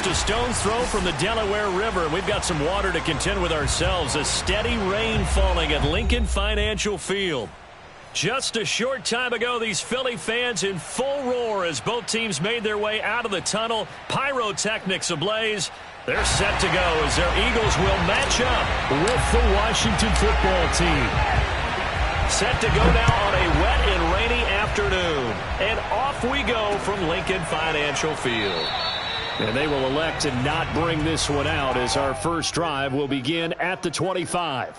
just a stone's throw from the Delaware River. We've got some water to contend with ourselves. A steady rain falling at Lincoln Financial Field. Just a short time ago, these Philly fans in full roar as both teams made their way out of the tunnel. Pyrotechnics ablaze. They're set to go as their Eagles will match up with the Washington football team. Set to go now on a wet and rainy afternoon. And off we go from Lincoln Financial Field. And they will elect to not bring this one out as our first drive will begin at the 25.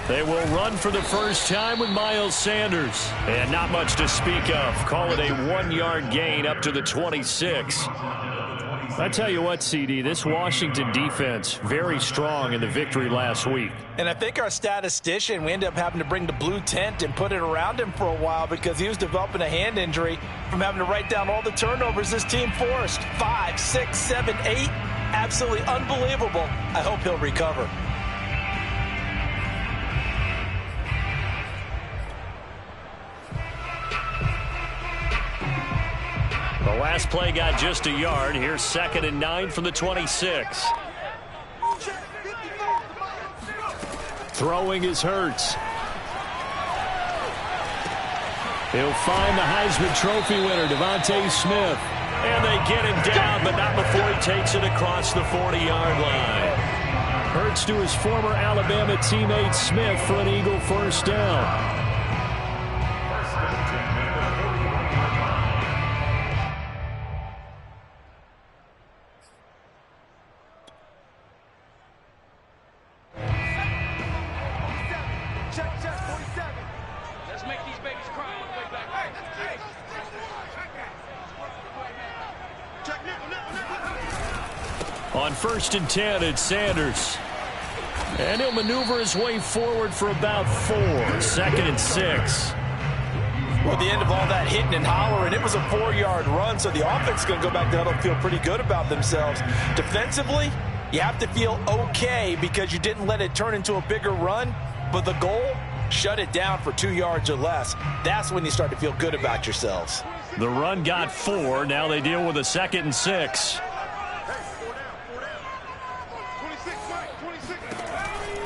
They will run for the first time with Miles Sanders. And not much to speak of. Call it a 1-yard gain up to the 26. I tell you what, CD, this Washington defense, very strong in the victory last week. And I think our statistician, we ended up having to bring the blue tent and put it around him for a while because he was developing a hand injury from having to write down all the turnovers this team forced. 5, 6, 7, 8. Absolutely unbelievable. I hope he'll recover. The last play got just a yard. Here's 2nd and 9 from the 26. Throwing is Hurts. He'll find the Heisman Trophy winner, Devontae Smith. And they get him down, but not before he takes it across the 40-yard line. Hurts to his former Alabama teammate Smith for an Eagle first down. On 1st and 10, it's Sanders. And he'll maneuver his way forward for about 4. 2nd and 6. Well, at the end of all that hitting and hollering, it was a 4-yard run, so the offense is going to go back there and feel pretty good about themselves. Defensively, you have to feel okay because you didn't let it turn into a bigger run, but the goal, shut it down for 2 yards or less. That's when you start to feel good about yourselves. The run got 4. Now they deal with a 2nd and 6.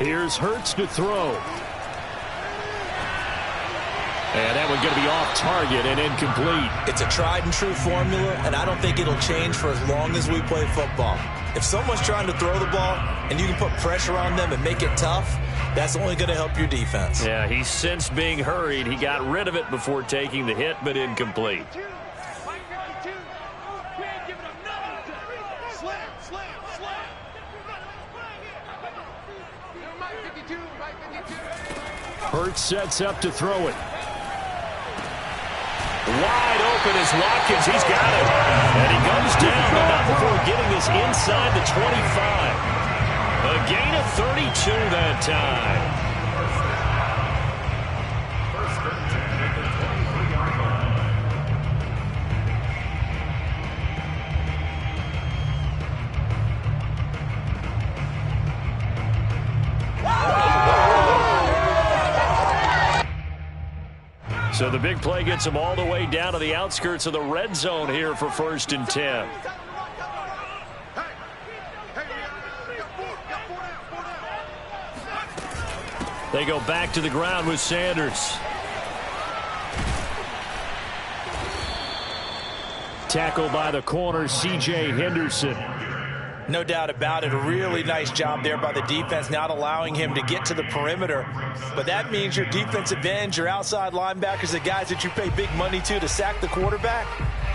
Here's Hurts to throw. And that one going to be off target and incomplete. It's a tried and true formula, and I don't think it'll change for as long as we play football. If someone's trying to throw the ball and you can put pressure on them and make it tough, that's only going to help your defense. Yeah, he sensed being hurried. He got rid of it before taking the hit, but incomplete. Hurts sets up to throw it. Wide open is Watkins. He's got it. And he goes down, but not before getting this inside the 25. A gain of 32 that time. So the big play gets him all the way down to the outskirts of the red zone here for 1st and 10. They go back to the ground with Sanders. Tackled by the corner, C.J. Henderson. No doubt about it. A really nice job there by the defense, not allowing him to get to the perimeter. But that means your defensive ends, your outside linebackers, the guys that you pay big money to sack the quarterback,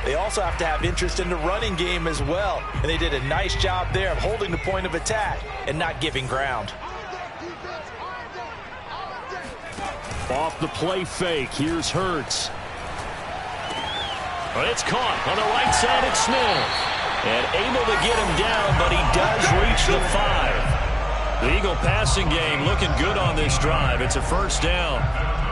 they also have to have interest in the running game as well. And they did a nice job there of holding the point of attack and not giving ground. Off the play fake, here's Hurts. But it's caught on the right side of Smith. And able to get him down, but he does reach the 5. The Eagle passing game looking good on this drive. It's a first down.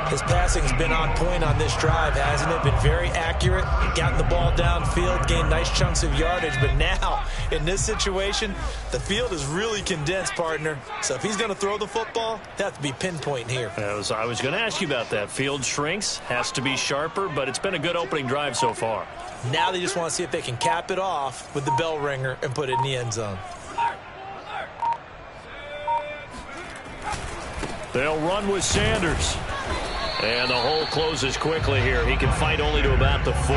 His passing's been on point on this drive, hasn't it? Been very accurate, gotten the ball downfield, gained nice chunks of yardage. But now, in this situation, the field is really condensed, partner. So if he's going to throw the football, he'll have to be pinpoint here. I was going to ask you about that. Field shrinks, has to be sharper, but it's been a good opening drive so far. Now they just want to see if they can cap it off with the bell ringer and put it in the end zone. They'll run with Sanders. And the hole closes quickly here. He can fight only to about the 4.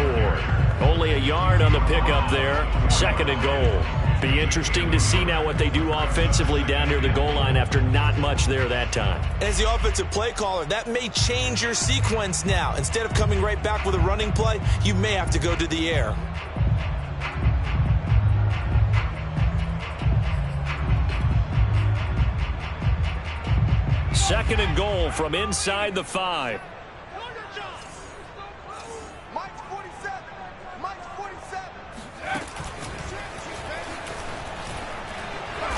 Only a yard on the pickup there. 2nd and goal. Be interesting to see now what they do offensively down near the goal line after not much there that time. As the offensive play caller, that may change your sequence now. Instead of coming right back with a running play, you may have to go to the air. Second and goal from inside the 5.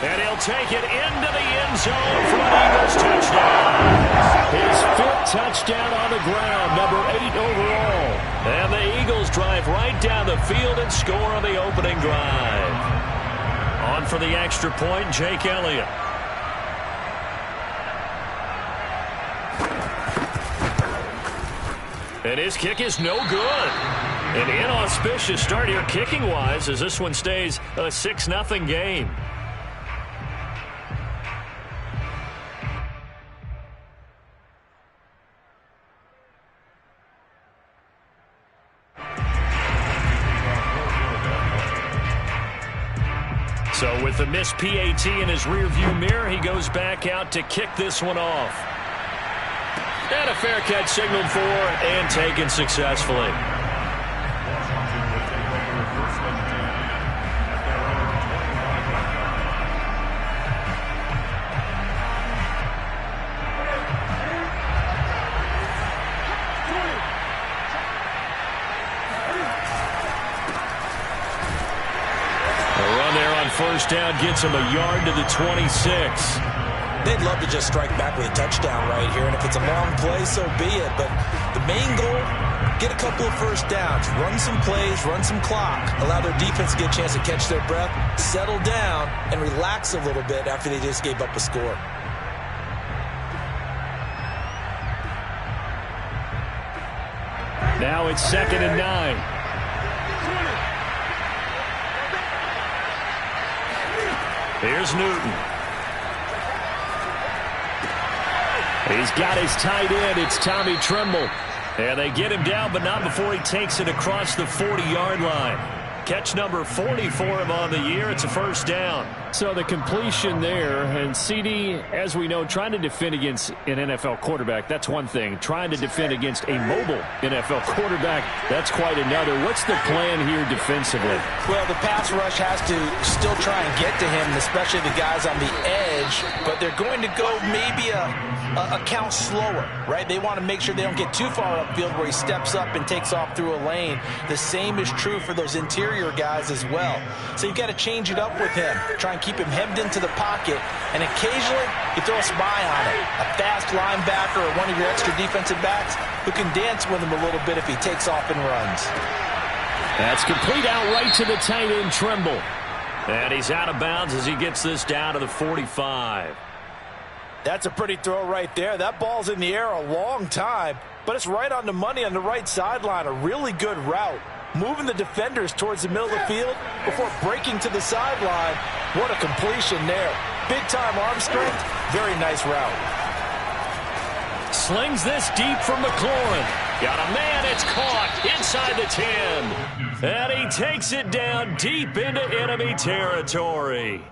And he'll take it into the end zone for an Eagles touchdown. His 5th touchdown on the ground, number 8 overall. And the Eagles drive right down the field and score on the opening drive. On for the extra point, Jake Elliott. And his kick is no good. An inauspicious start here kicking-wise as this one stays a 6-0 game. So with the missed PAT in his rearview mirror, he goes back out to kick this one off. And a fair catch signaled for and taken successfully. A run there on first down gets him a yard to the 26. They'd love to just strike back with a touchdown right here, and if it's a long play, so be it. But the main goal, get a couple of first downs, run some plays, run some clock, allow their defense to get a chance to catch their breath, settle down, and relax a little bit after they just gave up a score. Now it's 2nd and 9. Here's Newton. He's got his tight end. It's Tommy Tremble. And they get him down, but not before he takes it across the 40-yard line. Catch number 40 for him on the year. It's a first down. So the completion there, and CD, as we know, trying to defend against an NFL quarterback, that's one thing. Trying to defend against a mobile NFL quarterback, that's quite another. What's the plan here defensively? Well, the pass rush has to still try and get to him, especially the guys on the edge, but they're going to go maybe a count slower, right? They want to make sure they don't get too far upfield where he steps up and takes off through a lane. The same is true for those interior guys as well. So you've got to change it up with him. Try and keep him hemmed into the pocket, and occasionally you throw a spy on it. A fast linebacker or one of your extra defensive backs who can dance with him a little bit if he takes off and runs. That's complete out right to the tight end, Tremble. And he's out of bounds as he gets this down to the 45. That's a pretty throw right there. That ball's in the air a long time, but it's right on the money on the right sideline. A really good route. Moving the defenders towards the middle of the field before breaking to the sideline. What a completion there. Big-time arm strength. Very nice route. Slings this deep from McLaurin. Got a man, it's caught inside the 10. And he takes it down deep into enemy territory.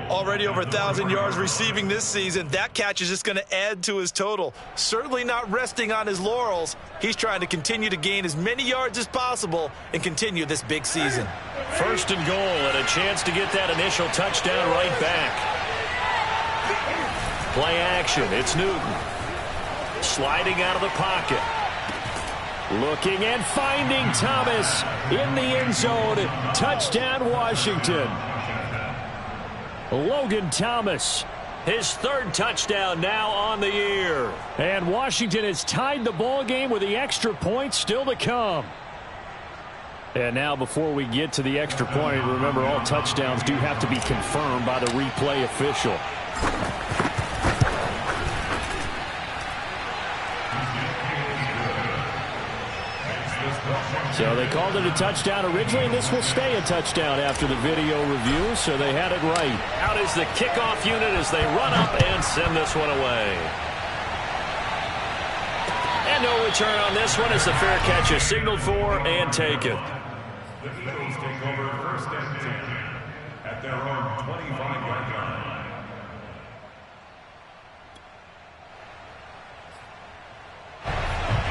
Already over 1,000 yards receiving this season. That catch is just going to add to his total. Certainly not resting on his laurels. He's trying to continue to gain as many yards as possible and continue this big season. First and goal and a chance to get that initial touchdown right back. Play action. It's Newton. Sliding out of the pocket. Looking and finding Thomas in the end zone. Touchdown, Washington. Logan Thomas, his third touchdown now on the year. And Washington has tied the ball game with the extra point still to come. And now before we get to the extra point, remember all touchdowns do have to be confirmed by the replay official. So they called it a touchdown originally, and this will stay a touchdown after the video review, so they had it right. Out is the kickoff unit as they run up and send this one away. And no return on this one as the fair catch is signaled for and taken. The Eagles take over first and 10 at their own 25-yard line.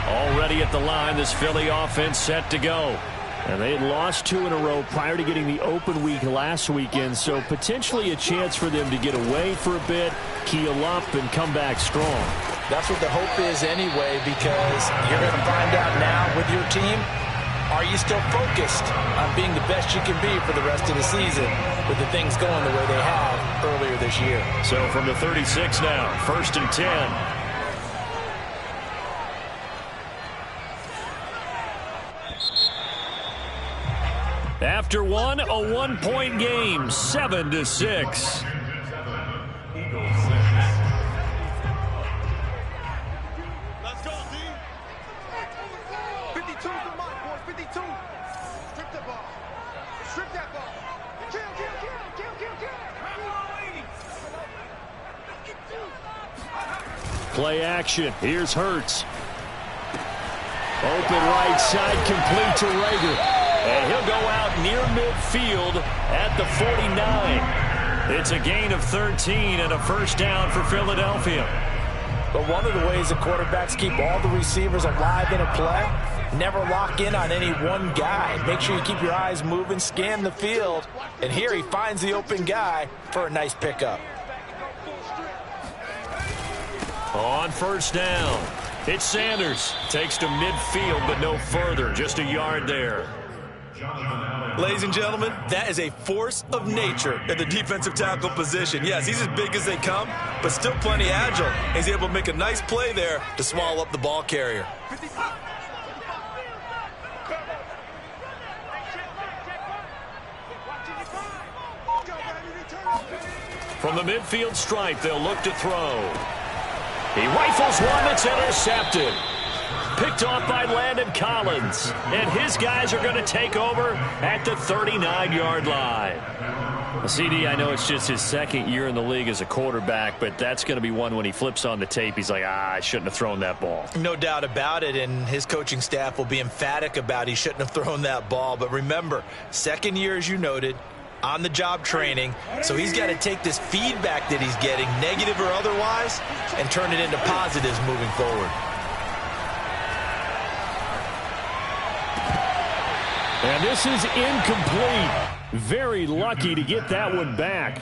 Already at the line, this Philly offense set to go. And they had lost 2 in a row prior to getting the open week last weekend, so potentially a chance for them to get away for a bit, keel up, and come back strong. That's what the hope is anyway, because you're going to find out now with your team, are you still focused on being the best you can be for the rest of the season with the things going the way they have earlier this year? So from the 36 now, 1st and 10. After one, a 1-point game, 7-6. Eagles 6. Let's go, D. 52 for Mike, boys. 52. Strip the ball. Strip that ball. Kill. Play action. Here's Hurts. Open right side, complete to Rager. And he'll go out near midfield at the 49. It's a gain of 13 and a first down for Philadelphia. But one of the ways the quarterbacks keep all the receivers alive in a play, never lock in on any one guy. Make sure you keep your eyes moving, scan the field. And here he finds the open guy for a nice pickup. On first down, it's Sanders. Takes to midfield, but no further. Just a yard there. Ladies and gentlemen, that is a force of nature at the defensive tackle position. Yes, he's as big as they come, but still plenty agile. He's able to make a nice play there to swallow up the ball carrier. From the midfield stripe, they'll look to throw. He rifles one that's intercepted. Picked off by Landon Collins. And his guys are going to take over at the 39-yard line. CD, I know it's just his second year in the league as a quarterback, but that's going to be one when he flips on the tape, he's like, I shouldn't have thrown that ball. No doubt about it, and his coaching staff will be emphatic about he shouldn't have thrown that ball. But remember, second year, as you noted, on-the-job training, so he's got to take this feedback that he's getting, negative or otherwise, and turn it into positives moving forward. And this is incomplete. Very lucky to get that one back.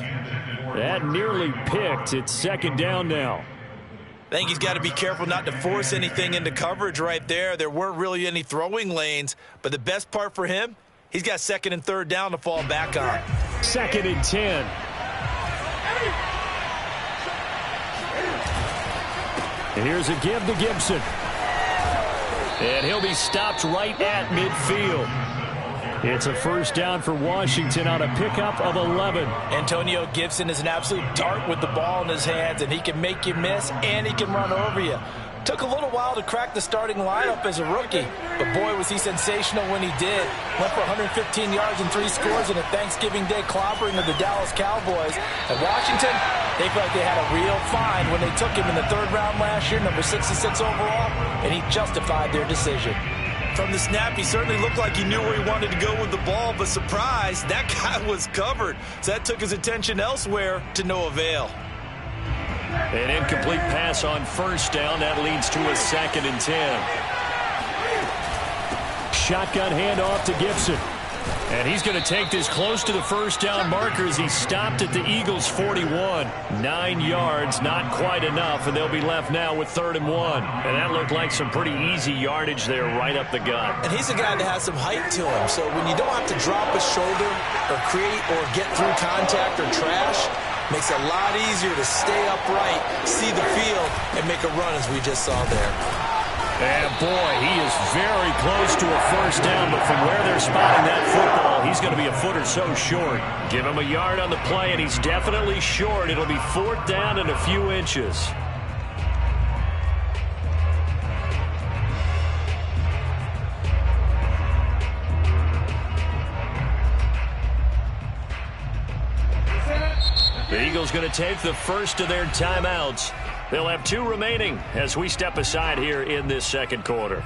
That nearly picked. It's second down now. I think he's got to be careful not to force anything into coverage right there. There weren't really any throwing lanes, but the best part for him, he's got second and third down to fall back on. 2nd and 10. And here's a give to Gibson. And he'll be stopped right at midfield. It's a first down for Washington on a pickup of 11. Antonio Gibson is an absolute dart with the ball in his hands, and he can make you miss, and he can run over you. Took a little while to crack the starting lineup as a rookie, but boy, was he sensational when he did. Went for 115 yards and 3 scores in a Thanksgiving Day clobbering of the Dallas Cowboys. And Washington, they felt like they had a real find when they took him in the 3rd round last year, number 66 overall, and he justified their decision. From the snap, he certainly looked like he knew where he wanted to go with the ball, but surprise, that guy was covered. So that took his attention elsewhere to no avail. An incomplete pass on first down. That leads to a 2nd and 10. Shotgun handoff to Gibson. And he's going to take this close to the first down marker as he stopped at the Eagles' 41. 9 yards, not quite enough, and they'll be left now with 3rd and 1. And that looked like some pretty easy yardage there right up the gut. And he's a guy that has some height to him, so when you don't have to drop a shoulder or create or get through contact or trash, makes it a lot easier to stay upright, see the field, and make a run as we just saw there. And boy, he is very close to a first down, but from where they're spotting that football, he's going to be a foot or so short. Give him a yard on the play, and he's definitely short. It'll be 4th down and a few inches. The Eagles going to take the first of their timeouts. They'll have 2 remaining as we step aside here in this second quarter.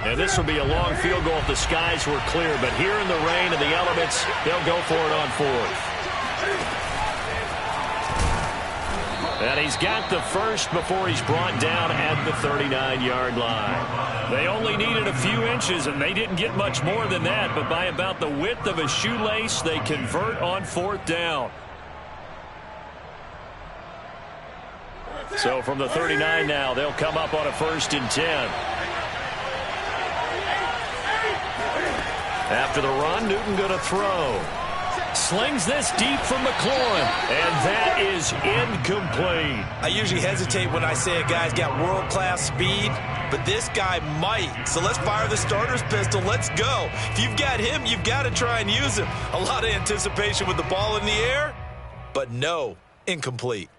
And this will be a long field goal if the skies were clear, but here in the rain and the elements, they'll go for it on 4th. And he's got the first before he's brought down at the 39-yard line. They only needed a few inches, and they didn't get much more than that, but by about the width of a shoelace, they convert on 4th down. So from the 39 now, they'll come up on a 1st and 10. After the run, Newton going to throw. Slings this deep from McLaurin, and that is incomplete. I usually hesitate when I say a guy's got world-class speed, but this guy might. So let's fire the starter's pistol. Let's go. If you've got him, you've got to try and use him. A lot of anticipation with the ball in the air, but no, incomplete.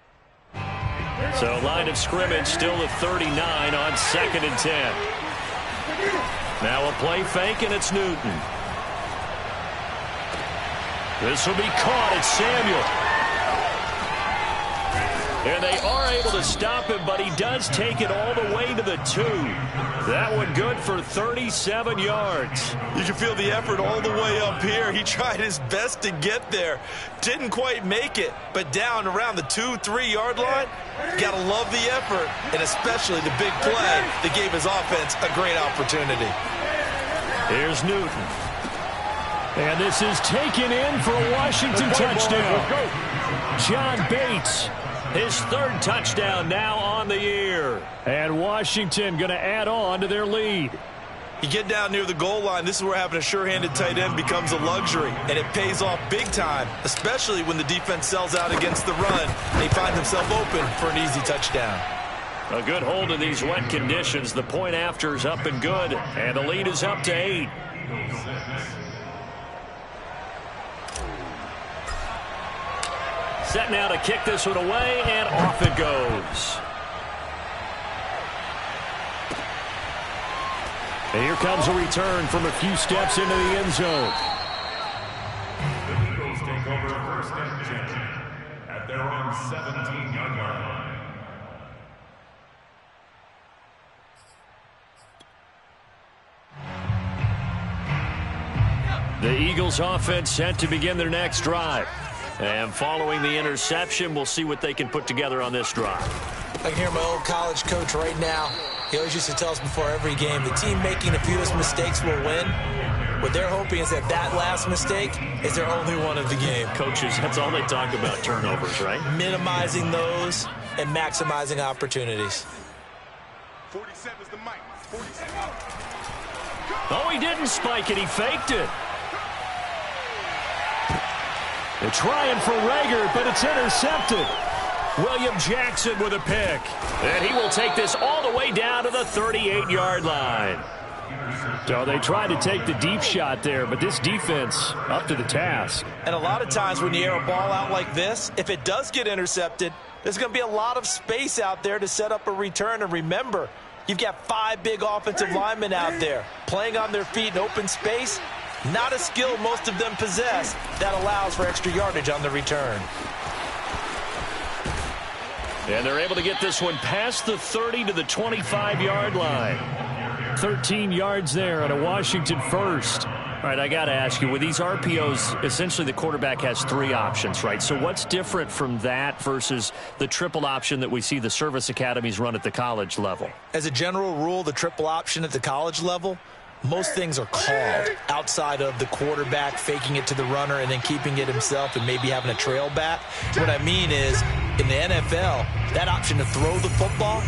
So line of scrimmage still at 39 on 2nd and 10. Now a play fake, and it's Newton. This will be caught. It's Samuel. And they are able to stop him, but he does take it all the way to the 2. That one good for 37 yards. You can feel the effort all the way up here. He tried his best to get there. Didn't quite make it, but down around the 2-3 yard line, gotta love the effort, and especially the big play that gave his offense a great opportunity. Here's Newton. And this is taken in for a Washington touchdown. John Bates, his 3rd touchdown now on the year. And Washington going to add on to their lead. You get down near the goal line, this is where having a sure-handed tight end becomes a luxury, and it pays off big time, especially when the defense sells out against the run. They find themselves open for an easy touchdown. A good hold in these wet conditions. The point after is up and good, and the lead is up to 8. Set now to kick this one away, and off it goes. And here comes a return from a few steps into the end zone. The Eagles take over 1st and 10 at their own 17-yard line. The Eagles offense set to begin their next drive. And following the interception, we'll see what they can put together on this drive. I can hear my old college coach right now. He always used to tell us before every game, the team making the fewest mistakes will win. What they're hoping is that that last mistake is their only one of the game. Coaches, that's all they talk about, turnovers, right? Minimizing those and maximizing opportunities. 47 is the mic. 47. Oh, he didn't spike it. He faked it. They're trying for Rager, but it's intercepted. William Jackson with a pick. And he will take this all the way down to the 38-yard line. So they tried to take the deep shot there, but this defense up to the task. And a lot of times when you air a ball out like this, if it does get intercepted, there's going to be a lot of space out there to set up a return. And remember, you've got 5 big offensive linemen out there playing on their feet in open space. Not a skill most of them possess that allows for extra yardage on the return. And they're able to get this one past the 30 to the 25-yard line. 13 yards there on a Washington first. All right, I got to ask you, with these RPOs, essentially the quarterback has 3 options, right? So what's different from that versus the triple option that we see the service academies run at the college level? As a general rule, the triple option at the college level, most things are called outside of the quarterback faking it to the runner and then keeping it himself and maybe having a trail back. What I mean is, in the NFL, that option to throw the football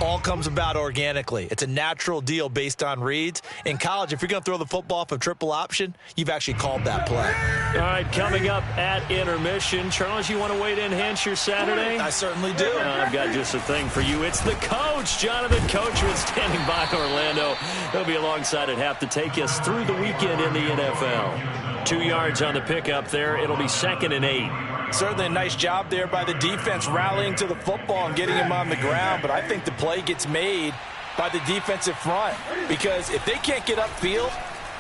all comes about organically. It's a natural deal based on reads. In college, if you're going to throw the football off a triple option, you've actually called that play. All right, coming up at intermission. Charles, you want to weigh to enhance your Saturday? I certainly do. I've got just a thing for you. It's the coach, Jonathan Coachman, standing by Orlando. He'll be alongside at half to take us through the weekend in the NFL. 2 yards on the pickup there. It'll be 2nd and 8. Certainly a nice job there by the defense rallying to the football and getting him on the ground, but I think the play gets made by the defensive front because if they can't get upfield,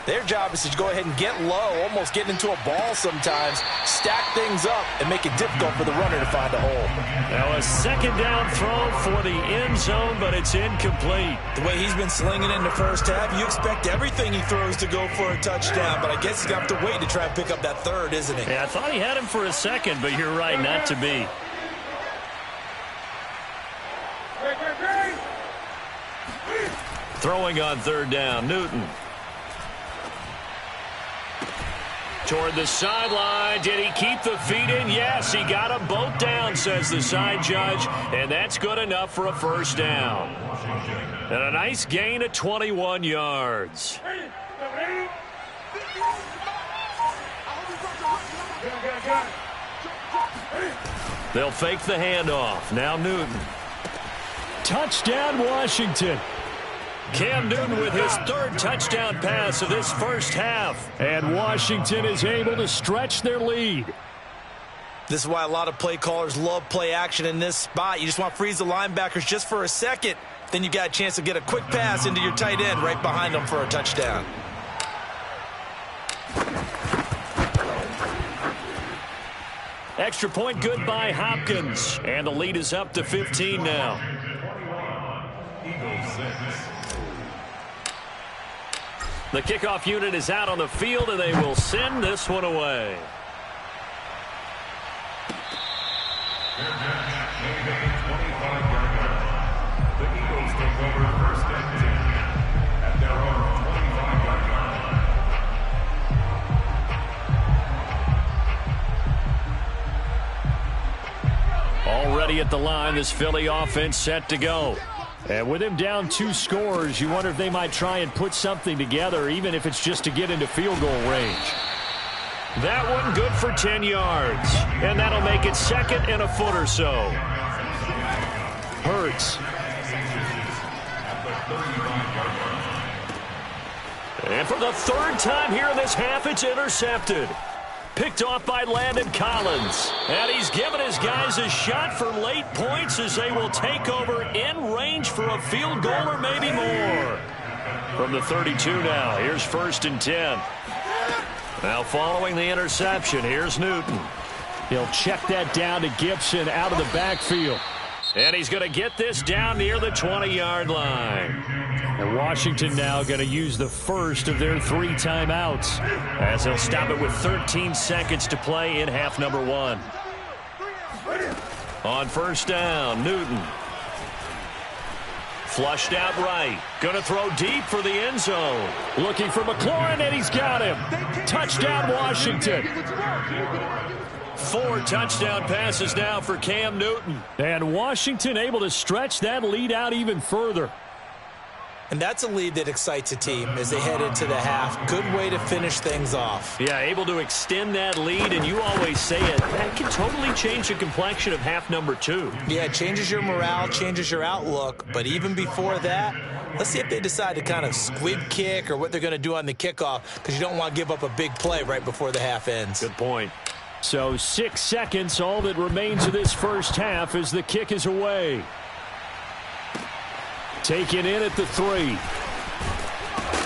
their job is to go ahead and get low, almost get into a ball sometimes, stack things up, and make it difficult for the runner to find a hole. Now a 2nd down throw for the end zone, but it's incomplete. The way he's been slinging in the first half, you expect everything he throws to go for a touchdown, but I guess he's going to have to wait to try and pick up that 3rd, isn't he? Yeah, I thought he had him for a 2nd, but you're right, not to be. Throwing on 3rd down, Newton. Toward the sideline. Did he keep the feet in? Yes, he got them both down, says the side judge, and that's good enough for a 1st down. And a nice gain of 21 yards. They'll fake the handoff. Now Newton. Touchdown, Washington. Cam Newton with his 3rd touchdown pass of this first half. And Washington is able to stretch their lead. This is why a lot of play callers love play action in this spot. You just want to freeze the linebackers just for a second. Then you got a chance to get a quick pass into your tight end right behind them for a touchdown. Extra point good by Hopkins. And the lead is up to 15 now. The kickoff unit is out on the field, and they will send this one away. The Eagles take over 1st and 10 at their own 25-yard line. Already at the line, this Philly offense set to go. And with him down 2 scores, you wonder if they might try and put something together, even if it's just to get into field goal range. That one good for 10 yards. And that'll make it 2nd and a foot or so. Hurts. And for the 3rd time here in this half, it's intercepted. Picked off by Landon Collins. And he's given his guys a shot for late points as they will take over in range for a field goal or maybe more. From the 32 now, here's 1st and 10. Now following the interception, here's Newton. He'll check that down to Gibson out of the backfield. And he's going to get this down near the 20-yard line. And Washington now going to use the 1st of their 3 timeouts as they'll stop it with 13 seconds to play in half number 1. On 1st down, Newton. Flushed out right. Going to throw deep for the end zone. Looking for McLaurin, and he's got him. Touchdown, Washington. 4 touchdown passes now for Cam Newton. And Washington able to stretch that lead out even further. And that's a lead that excites a team as they head into the half. Good way to finish things off. Yeah, able to extend that lead, and you always say it, that can totally change the complexion of half number 2. Yeah, it changes your morale, changes your outlook, but even before that, let's see if they decide to kind of squib kick or what they're going to do on the kickoff, because you don't want to give up a big play right before the half ends. Good point. So 6 seconds, all that remains of this first half as the kick is away. Taken in at the 3.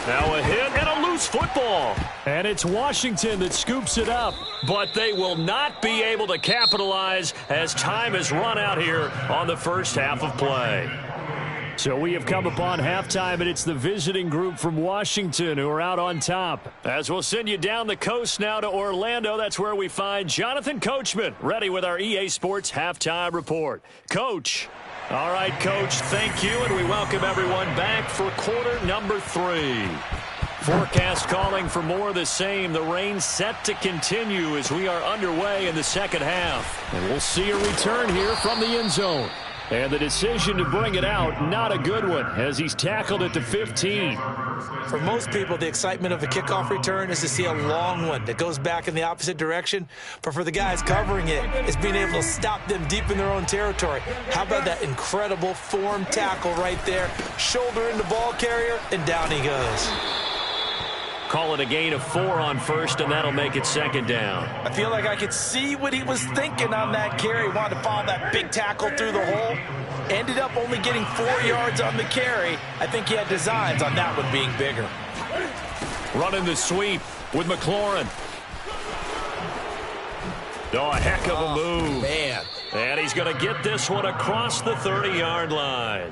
Now a hit and a loose football. And it's Washington that scoops it up. But they will not be able to capitalize as time has run out here on the first half of play. So we have come upon halftime, and it's the visiting group from Washington who are out on top. As we'll send you down the coast now to Orlando, that's where we find Jonathan Coachman, ready with our EA Sports Halftime Report. Coach. All right, Coach, thank you, and we welcome everyone back for quarter number 3. Forecast calling for more of the same. The rain set to continue as we are underway in the second half. And we'll see a return here from the end zone. And the decision to bring it out, not a good one, as he's tackled at the 15. For most people, the excitement of a kickoff return is to see a long one that goes back in the opposite direction. But for the guys covering it, it's being able to stop them deep in their own territory. How about that incredible form tackle right there? Shoulder in the ball carrier, and down he goes. Call it a gain of 4 on first, and that'll make it second down. I feel like I could see what he was thinking on that carry. Wanted to follow that big tackle through the hole. Ended up only getting 4 yards on the carry. I think he had designs on that one being bigger. Running the sweep with McLaurin. Oh, a heck of a move. Man. And he's going to get this one across the 30-yard line.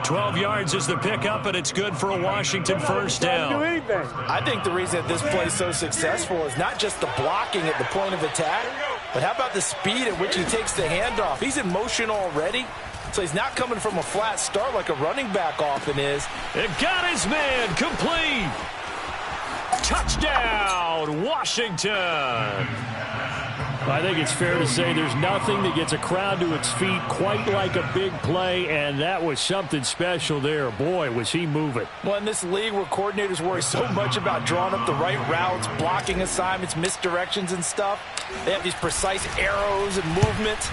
12 yards is the pickup, and it's good for a Washington first down. I think the reason that this play is so successful is not just the blocking at the point of attack, but how about the speed at which he takes the handoff? He's in motion already, so he's not coming from a flat start like a running back often is. It got his man complete. Touchdown, Washington. I think it's fair to say there's nothing that gets a crowd to its feet quite like a big play, and that was something special there. Boy, was he moving. Well, in this league where coordinators worry so much about drawing up the right routes, blocking assignments, misdirections and stuff, they have these precise arrows and movements.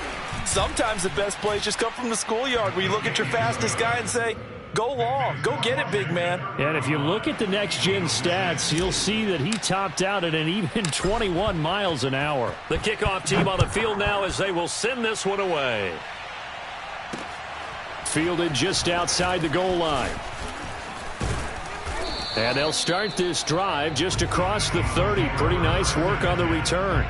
Sometimes the best plays just come from the schoolyard where you look at your fastest guy and say, go long. Go get it, big man. And if you look at the next-gen stats, you'll see that he topped out at an even 21 miles an hour. The kickoff team on the field now as they will send this one away. Fielded just outside the goal line. And they'll start this drive just across the 30. Pretty nice work on the return.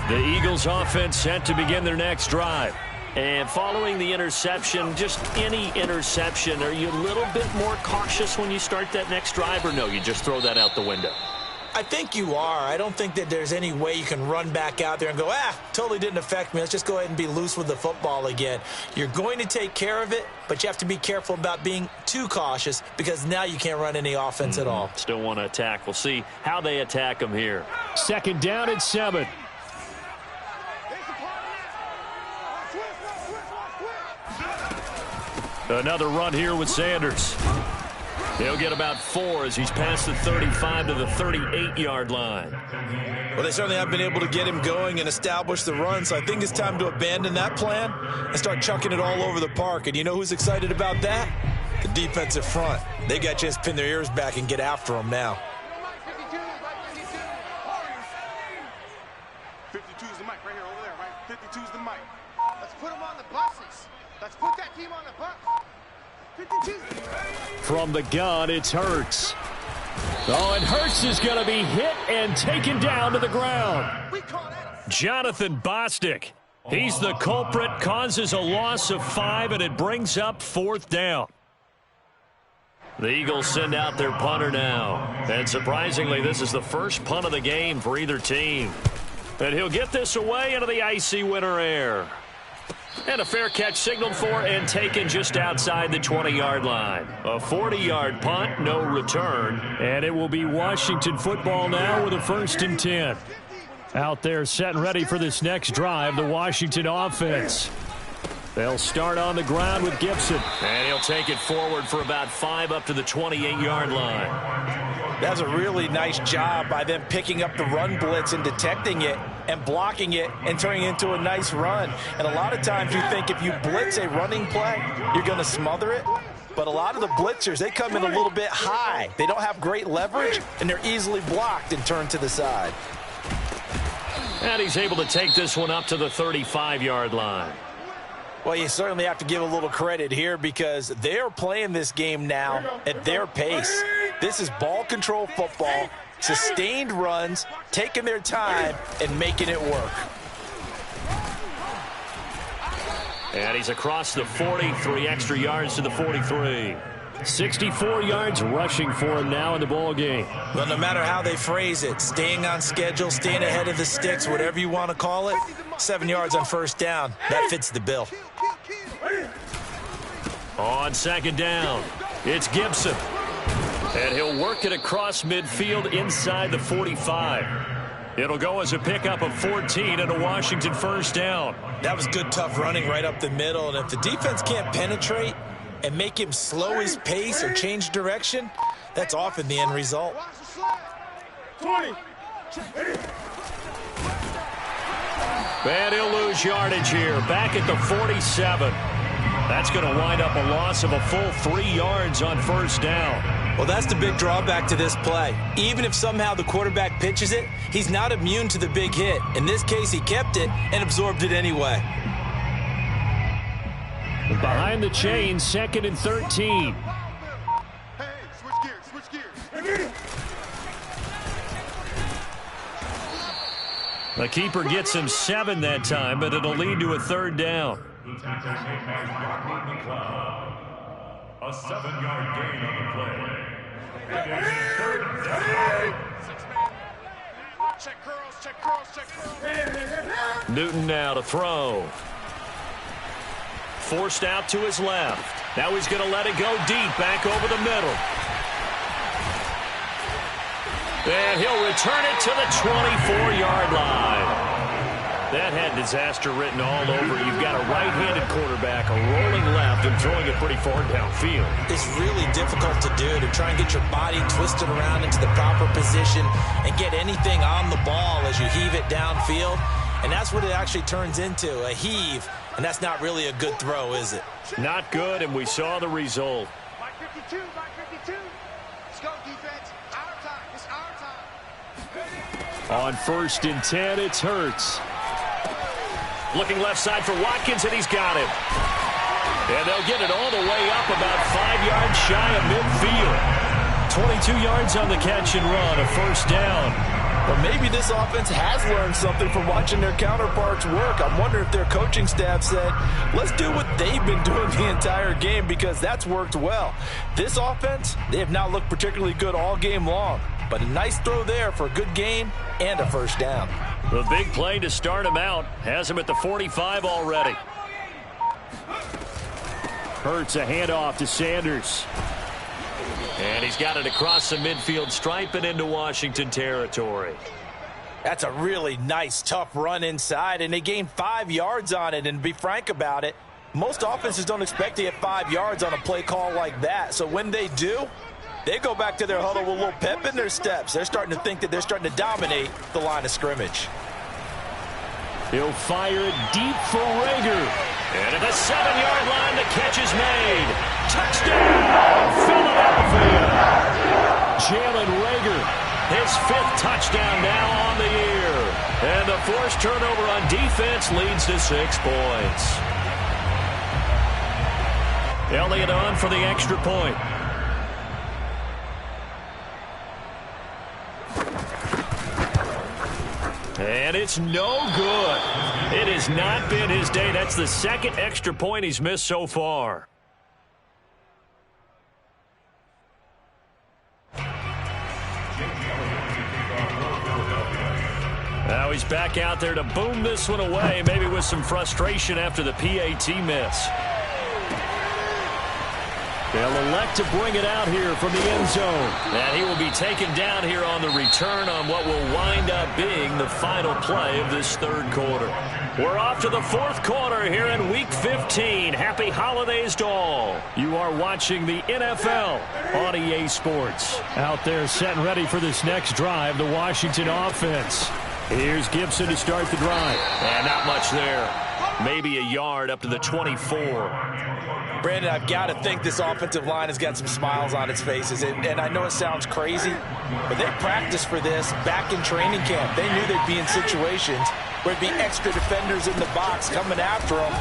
The Eagles offense set to begin their next drive. And following the interception, just any interception, are you a little bit more cautious when you start that next drive, or no, you just throw that out the window? I think you are. I don't think that there's any way you can run back out there and go, totally didn't affect me. Let's just go ahead and be loose with the football again. You're going to take care of it, but you have to be careful about being too cautious because now you can't run any offense at all. Still want to attack. We'll see how they attack them here. Second down at 7. Another run here with Sanders. He'll get about 4 as he's past the 35 to the 38-yard line. Well, they certainly have been able to get him going and establish the run, so I think it's time to abandon that plan and start chucking it all over the park. And you know who's excited about that? The defensive front. They got to just pin their ears back and get after him now. 52's the mic right here, over there, right? 52's the mic. Let's put him on the buses. Let's put that team on the bus. 52. From the gun, it's Hurts. Oh, and Hurts is going to be hit and taken down to the ground. Jonathan Bostic. He's the culprit, causes a loss of 5, and it brings up 4th down. The Eagles send out their punter now. And surprisingly, this is the first punt of the game for either team. And he'll get this away into the icy winter air. And a fair catch signaled for and taken just outside the 20-yard line. A 40-yard punt, no return. And it will be Washington football now with a 1st and 10. Out there set and ready for this next drive, the Washington offense. They'll start on the ground with Gibson. And he'll take it forward for about 5 up to the 28-yard line. That's a really nice job by them picking up the run blitz and detecting it and blocking it and turning it into a nice run. And a lot of times you think if you blitz a running play, you're going to smother it. But a lot of the blitzers, they come in a little bit high. They don't have great leverage, and they're easily blocked and turned to the side. And he's able to take this one up to the 35-yard line. Well, you certainly have to give a little credit here because they're playing this game now at their pace. This is ball control football, sustained runs, taking their time, and making it work. And he's across the 40, 3 extra yards to the 43. 64 yards rushing for him now in the ball game. Well, no matter how they phrase it, staying on schedule, staying ahead of the sticks, whatever you want to call it, 7 yards on first down, that fits the bill. On second down, it's Gibson. And he'll work it across midfield inside the 45. It'll go as a pickup of 14 and a Washington first down. That was good, tough running right up the middle. And if the defense can't penetrate and make him slow his pace or change direction, that's often the end result. 20. And he'll lose yardage here, back at the 47. That's going to wind up a loss of a full 3 yards on first down. Well, that's the big drawback to this play. Even if somehow the quarterback pitches it, he's not immune to the big hit. In this case, he kept it and absorbed it anyway. Behind the chain, 2nd and 13. Hey, switch gears. The keeper gets him 7 that time, but it'll lead to a third down. The tackle has Rocky McLeod. A 7-yard gain on the play. It is third down. Check curls. Newton now to throw. Forced out to his left. Now he's going to let it go deep, back over the middle. And he'll return it to the 24-yard line. That had disaster written all over. You've got a right-handed quarterback, a rolling left, and throwing it pretty far downfield. It's really difficult to do, to try and get your body twisted around into the proper position and get anything on the ball as you heave it downfield. And that's what it actually turns into, a heave. And that's not really a good throw, is it? Not good, and we saw the result. By 52. Let's go, defense. Our time. It's our time. On 1st and 10, it's Hurts. Looking left side for Watkins, and he's got him. And they'll get it all the way up about 5 yards shy of midfield. 22 yards on the catch and run, a first down. But maybe this offense has learned something from watching their counterparts work. I'm wondering if their coaching staff said, let's do what they've been doing the entire game, because that's worked well. This offense, they have not looked particularly good all game long. But a nice throw there for a good game and a first down. The big play to start him out has him at the 45 already. Hurts a handoff to Sanders. And he's got it across the midfield stripe and into Washington territory. That's a really nice, tough run inside, and they gained 5 yards on it. And to be frank about it, most offenses don't expect to get 5 yards on a play call like that. So when they do, they go back to their huddle with a little pep in their steps. They're starting to think that they're starting to dominate the line of scrimmage. He'll fire it deep for Rager. And at the 7-yard line, the catch is made. Touchdown, Philadelphia. Jalen Rager, his 5th touchdown now on the year. And the forced turnover on defense leads to 6 points. Elliott on for the extra point. And it's no good. It has not been his day. That's the 2nd extra point he's missed so far. Now he's back out there to boom this one away, maybe with some frustration after the PAT miss. They'll elect to bring it out here from the end zone. And he will be taken down here on the return on what will wind up being the final play of this 3rd quarter. We're off to the 4th quarter here in Week 15. Happy holidays to all. You are watching the NFL on EA Sports. Out there set and ready for this next drive, the Washington offense. Here's Gibson to start the drive. And not much there. Maybe a yard up to the 24. Brandon, I've got to think this offensive line has got some smiles on its faces. And I know it sounds crazy, but they practiced for this back in training camp. They knew they'd be in situations where it'd be extra defenders in the box coming after them,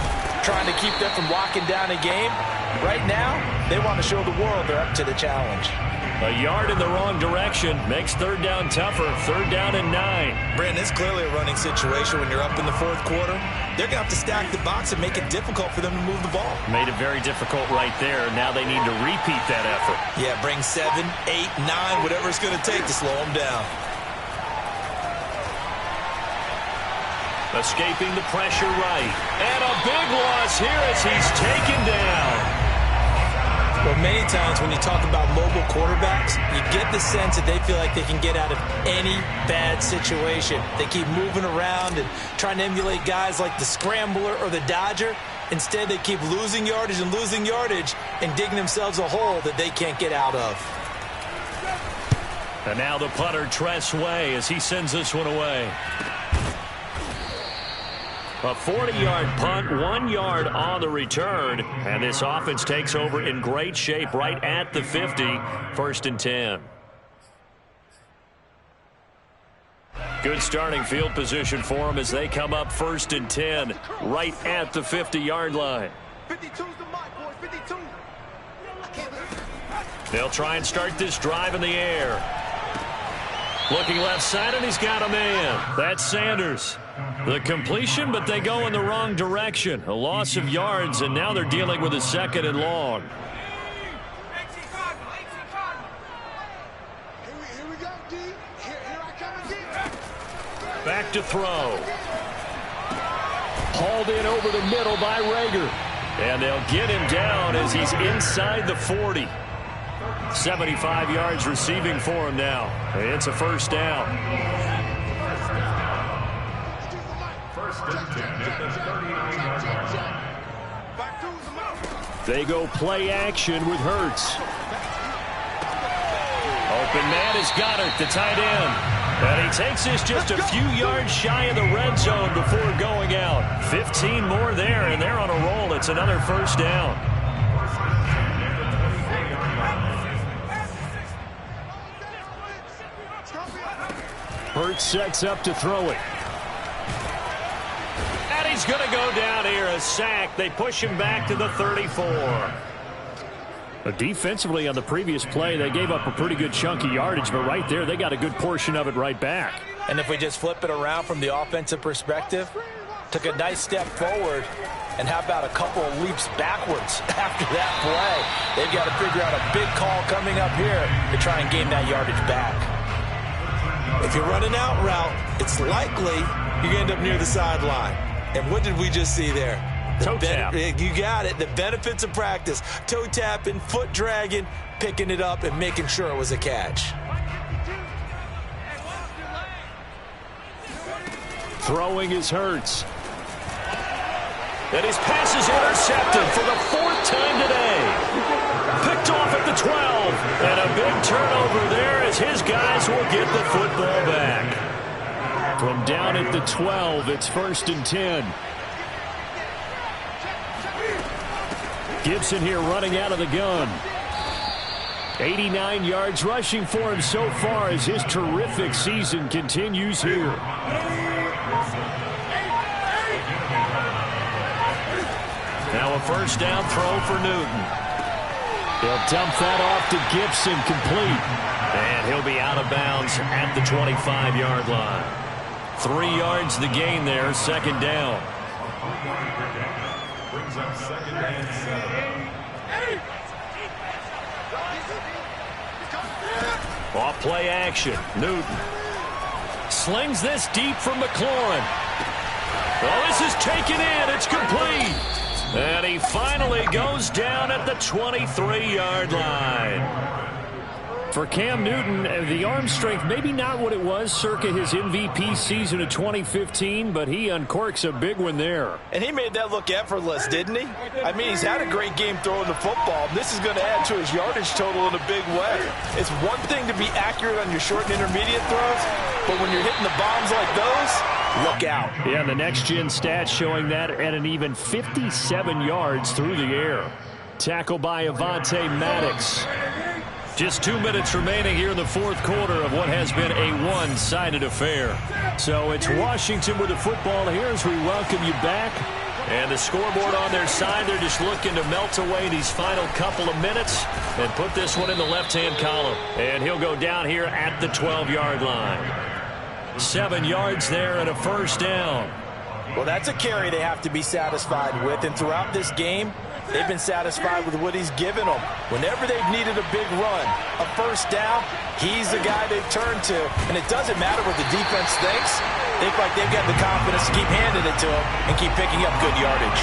trying to keep them from locking down a game. Right now, they want to show the world they're up to the challenge. A yard in the wrong direction makes third down tougher. Third down and 9. Brandon, it's clearly a running situation when you're up in the fourth quarter. They're going to have to stack the box and make it difficult for them to move the ball. Made it very difficult right there. Now they need to repeat that effort. Yeah, bring 7, 8, 9, whatever it's going to take to slow them down. Escaping the pressure right. And a big loss here as he's taken down. Well, many times when you talk about mobile quarterbacks, you get the sense that they feel like they can get out of any bad situation. They keep moving around and trying to emulate guys like the scrambler or the dodger. Instead, they keep losing yardage and digging themselves a hole that they can't get out of. And now the punter, Tress Way, as he sends this one away. A 40-yard punt, 1 yard on the return. And this offense takes over in great shape right at the 50. 1st and 10. Good starting field position for them as they come up 1st and 10 right at the 50-yard line. 52's the mark, boys. 52. They'll try and start this drive in the air. Looking left side, and he's got a man. That's Sanders. The completion, but they go in the wrong direction. A loss of yards, and now they're dealing with a 2nd and long. Here we go, D. Here I come again. Back to throw. Hauled in over the middle by Rager. And they'll get him down as he's inside the 40. 75 yards receiving for him now. It's a 1st down. 1st and 10 at the 39-yard line. They go play action with Hurts. Open man is Goddard, the tight end. And he takes this just a few yards shy of the red zone before going out. 15 more there, and they're on a roll. It's another 1st down. Hurts sets up to throw it. And he's going to go down here, a sack. They push him back to the 34. Defensively on the previous play, they gave up a pretty good chunk of yardage, but right there, they got a good portion of it right back. And if we just flip it around from the offensive perspective, took a nice step forward, and how about a couple of leaps backwards after that play? They've got to figure out a big call coming up here to try and gain that yardage back. If you're running out route, it's likely you're going to end up near the sideline. And what did we just see there? Toe tap. You got it. The benefits of practice. Toe tapping, foot dragging, picking it up, and making sure it was a catch. Throwing is Hurts. And his pass is intercepted for the 4th time today. Picked off at the 12. And a big turnover there as his guys will get the football back. From down at the 12, it's 1st and 10. Gibson here running out of the gun. 89 yards rushing for him so far as his terrific season continues here. Now a 1st down throw for Newton. He'll dump that off to Gibson, complete. And he'll be out of bounds at the 25-yard line. 3 yards the gain there, 2nd down. Brings up 2nd and 7. Off play action. Newton slings this deep from McLaurin. Well, this is taken in. It's complete. And he finally goes down at the 23-yard line. For Cam Newton, the arm strength maybe not what it was circa his MVP season of 2015, but he uncorks a big one there. And he made that look effortless, didn't he? I mean, he's had a great game throwing the football. This is going to add to his yardage total in a big way. It's one thing to be accurate on your short and intermediate throws, but when you're hitting the bombs like those, look out. Yeah, the next-gen stats showing that at an even 57 yards through the air. Tackle by Avonte Maddox. Just 2 minutes remaining here in the fourth quarter of what has been a one-sided affair. So it's Washington with the football here as we welcome you back. And the scoreboard on their side, they're just looking to melt away these final couple of minutes and put this one in the left-hand column. And he'll go down here at the 12-yard line. 7 yards there and a first down. Well, that's a carry they have to be satisfied with. And throughout this game, they've been satisfied with what he's given them. Whenever they've needed a big run, a first down, he's the guy they've turned to. And it doesn't matter what the defense thinks. They feel like they've got the confidence to keep handing it to him and keep picking up good yardage.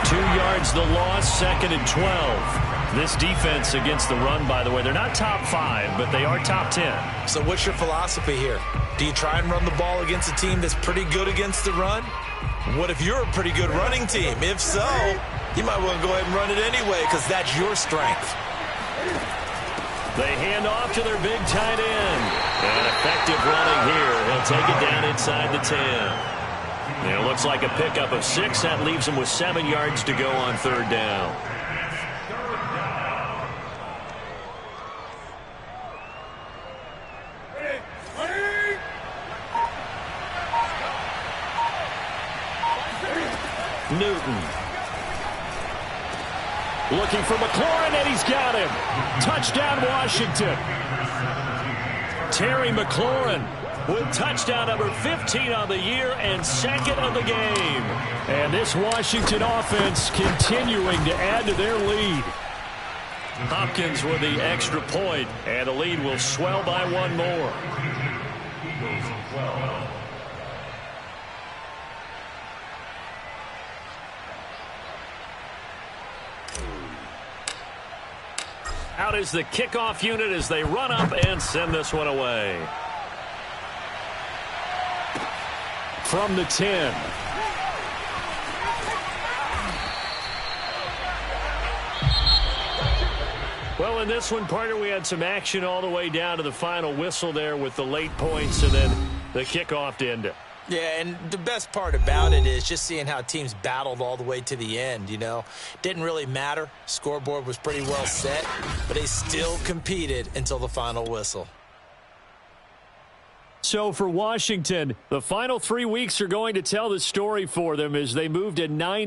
2 yards the loss, 2nd and 12. This defense against the run, by the way, they're not top 5, but they are top 10. So what's your philosophy here? Do you try and run the ball against a team that's pretty good against the run? What if you're a pretty good running team? If so, you might well go ahead and run it anyway because that's your strength. They hand off to their big tight end. And effective running here. He'll take it down inside the 10. And it looks like a pickup of 6. That leaves him with 7 yards to go on third down. Newton. Looking for McLaurin, and he's got him. Touchdown, Washington. Terry McLaurin with touchdown number 15 on the year and 2nd of the game. And this Washington offense continuing to add to their lead. Hopkins with the extra point, and the lead will swell by 1 more. Out is the kickoff unit as they run up and send this one away. From the 10. Well, in this one, partner, we had some action all the way down to the final whistle there with the late points and then the kickoff to end it. Yeah, and the best part about it is just seeing how teams battled all the way to the end, you know. Didn't really matter. Scoreboard was pretty well set, but they still competed until the final whistle. So for Washington, the final 3 weeks are going to tell the story for them as they moved to 9